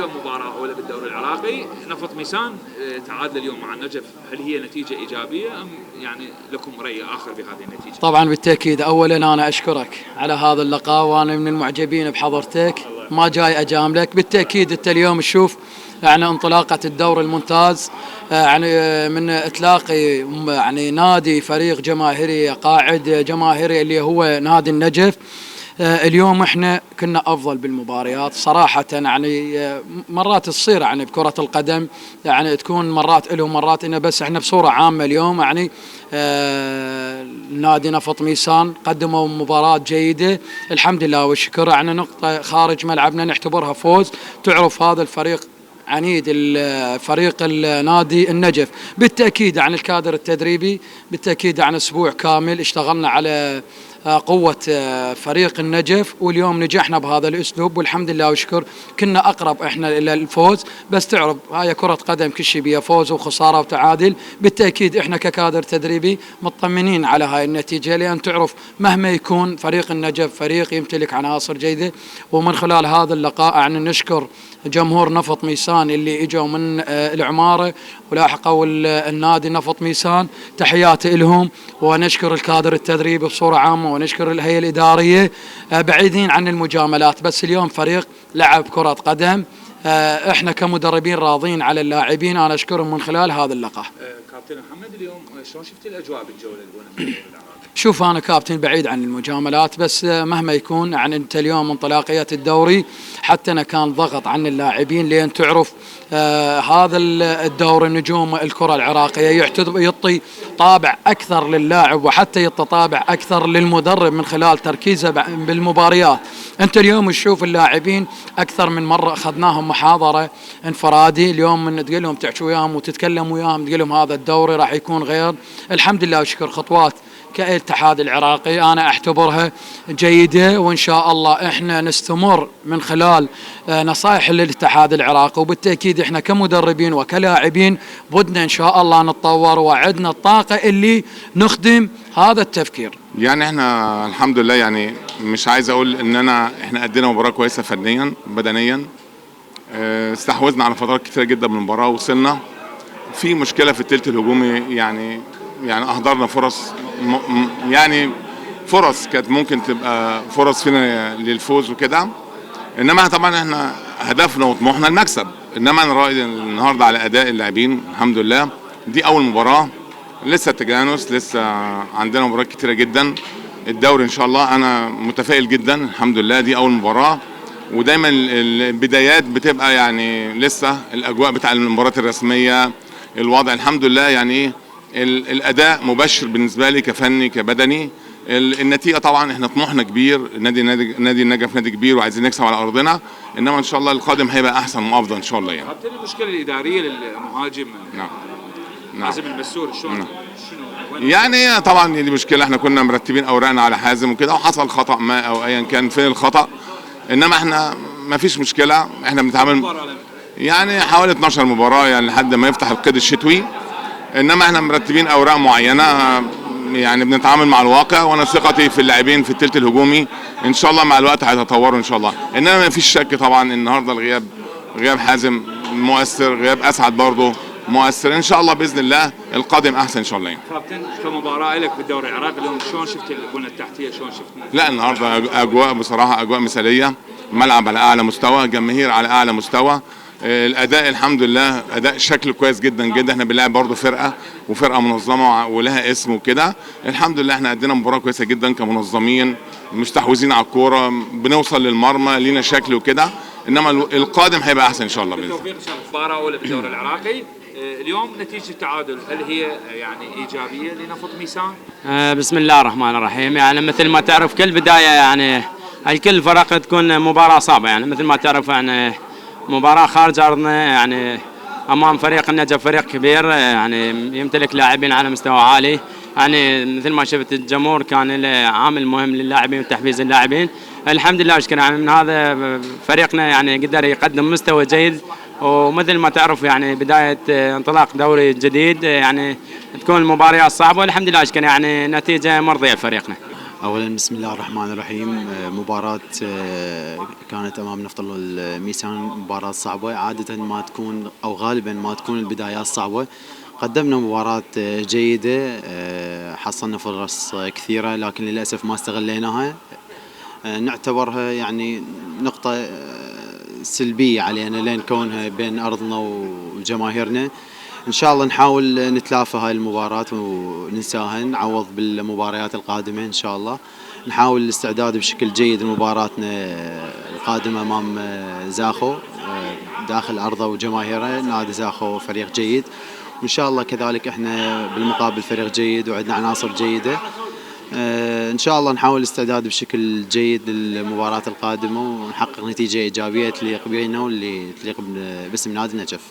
مباراة أولى بالدوري العراقي، نفط ميسان تعادل اليوم مع النجف، هل هي نتيجة إيجابية أم يعني لكم رأي آخر بهذه النتيجة؟ طبعا بالتأكيد. أولا أنا أشكرك على هذا اللقاء وأنا من المعجبين بحضرتك، ما جاي أجاملك. بالتأكيد أنت اليوم تشوف يعني انطلاقة الدور الممتاز، يعني من إطلاق يعني نادي فريق جماهيري قاعد جماهيري اللي هو نادي النجف. اليوم احنا كنا افضل بالمباريات صراحه. يعني مرات تصير يعني بكره القدم يعني تكون مرات له مرات انه، بس احنا بصوره عامه اليوم يعني نادي نفط ميسان قدموا مباراه جيده الحمد لله والشكر. يعني نقطه خارج ملعبنا نعتبرها فوز. تعرف هذا الفريق عنيد، الفريق النادي النجف بالتأكيد عن الكادر التدريبي، بالتأكيد عن أسبوع كامل اشتغلنا على قوة فريق النجف، واليوم نجحنا بهذا الأسلوب والحمد لله وشكر. كنا أقرب إحنا إلى الفوز، بس تعرف هاي كرة قدم كل شيء بيها فوز وخسارة وتعادل. بالتأكيد إحنا ككادر تدريبي مطمنين على هاي النتيجة، لأن تعرف مهما يكون فريق النجف فريق يمتلك عناصر جيدة. ومن خلال هذا اللقاء يعني نشكر جمهور نفط ميسان اللي اجوا من العماره ولاحقوا النادي نفط ميسان، تحياتي لهم. ونشكر الكادر التدريبي بصوره عامه، ونشكر الهيئه الاداريه بعيدين عن المجاملات. بس اليوم فريق لعب كره قدم، احنا كمدربين راضين على اللاعبين، انا اشكرهم من خلال هذا اللقاء. كابتن محمد، اليوم شلون شفت الاجواء بالجوله الاولى؟ شوف أنا كابتن بعيد عن المجاملات، بس مهما يكون يعني أنت اليوم انطلاقية الدوري حتى أنا كان ضغط عن اللاعبين، لأن تعرف هذا الدور النجوم الكرة العراقية يعطي طابع أكثر للاعب، وحتى يعطي طابع أكثر للمدرب من خلال تركيزه بالمباريات. أنت اليوم تشوف اللاعبين أكثر من مرة أخذناهم محاضرة انفرادي، اليوم من تقول لهم تحكي وياهم وتتكلم وياهم تقول لهم هذا الدوري راح يكون غير. الحمد لله وشكر خطوات كالاتحاد العراقي أنا أعتبرها جيدة، وإن شاء الله إحنا نستمر من خلال نصائح الاتحاد العراقي. وبالتأكيد إحنا كمدربين وكلاعبين بدنا إن شاء الله نتطور، وعدنا الطاقة اللي نخدم هذا التفكير. يعني إحنا الحمد لله، يعني مش عايز أقول إننا إحنا أدينا مباراة كويسة فنيا بدنيا، استحوذنا على فترات كتيرة جدا من المباراة، وصلنا في مشكلة في الثلث الهجومي، يعني أهدرنا فرص، يعني فرص كانت ممكن تبقى فرص فينا للفوز وكده. انما طبعا احنا هدفنا وطموحنا المكسب. انما انا رايي النهارده على اداء اللاعبين الحمد لله. دي اول مباراه، لسه التجانس، لسه عندنا مباريات كتيره جدا. الدوري ان شاء الله انا متفائل جدا الحمد لله. دي اول مباراه، ودايما البدايات بتبقى يعني لسه الاجواء بتاع المباريات الرسميه، الوضع الحمد لله يعني ايه، الاداء مبشر بالنسبه لي كفني كبدني. النتيجه طبعا احنا طموحنا كبير، نادي النجف نادي كبير وعايزين نكسب على ارضنا، انما ان شاء الله القادم هيبقى احسن وافضل ان شاء الله. يعني كابتن، المشكله الاداريه للمهاجم حازم المسؤول شلون؟ يعني طبعا دي مشكله، احنا كنا مرتبين اوراقنا على حازم وكده، وحصل خطا ما او ايا كان فين الخطا، انما احنا ما فيش مشكله. احنا بنتعامل يعني حوالي 12 مباراه يعني لحد ما يفتح القيد الشتوي، انما احنا مرتبين اوراق معينه، يعني بنتعامل مع الواقع. وانا ثقتي في اللاعبين في الثلث الهجومي ان شاء الله مع الوقت هيتطوروا ان شاء الله. انما ما فيش شك طبعا النهارده غياب حازم مؤثر، غياب اسعد برضه مؤثر. ان شاء الله باذن الله القادم احسن ان شاء الله. يعني كابتن، كمباراه لك في الدوري العراقي اليوم شلون شفت البنيه التحتيه؟ شلون شفت؟ لا النهارده اجواء بصراحه اجواء مثاليه، ملعب على اعلى مستوى، جماهير على اعلى مستوى. الاداء الحمد لله اداء شكل كويس جدا جدا. احنا بنلعب برضه فرقه منظمه ولها اسم وكده. الحمد لله احنا ادينا مباراه كويسه جدا كمنظمين، مستحوذين على الكوره، بنوصل للمرمى، لينا شكل وكده. انما القادم هيبقى احسن ان شاء الله باذن الله. بالتوفيق ان شاء الله. مباراه اولى بالدوري العراقي، اليوم نتيجه التعادل هل هي يعني ايجابيه لنفط ميسان؟ بسم الله الرحمن الرحيم. يعني مثل ما تعرف كل بدايه يعني الكل فرق تكون مباراه صعبه، يعني مثل ما تعرف يعني مباراة خارج أرضنا، يعني أمام فريق النجف فريق كبير يعني يمتلك لاعبين على مستوى عالي. يعني مثل ما شفت الجمهور كان له عامل مهم للاعبين وتحفيز اللاعبين. الحمد لله أشكر يعني من هذا فريقنا يعني قدر يقدم مستوى جيد. ومثل ما تعرف يعني بداية انطلاق دوري جديد يعني تكون المباريات صعبة، والحمد لله أشكر يعني نتيجة مرضية لفريقنا. اولا بسم الله الرحمن الرحيم. مباراة كانت امام نفط الميسان مباراة صعبة، عادة ما تكون او غالبا ما تكون البدايات صعبة. قدمنا مباراة جيدة، حصلنا فرص كثيرة لكن للأسف ما استغليناها. نعتبرها يعني نقطة سلبية علينا لين كونها بين أرضنا وجماهيرنا. إن شاء الله نحاول نتلافى هاي المباراة وننساها، نعوض بالمباريات القادمة إن شاء الله. نحاول الاستعداد بشكل جيد لمباراتنا القادمة أمام زاخو داخل أرضه وجماهيره. نادي زاخو فريق جيد، وإن شاء الله كذلك إحنا بالمقابل فريق جيد وعندنا عناصر جيدة. إن شاء الله نحاول الاستعداد بشكل جيد للمباراة القادمة ونحقق نتيجة إيجابية تليق بنا واللي تليق باسم نادي النجف.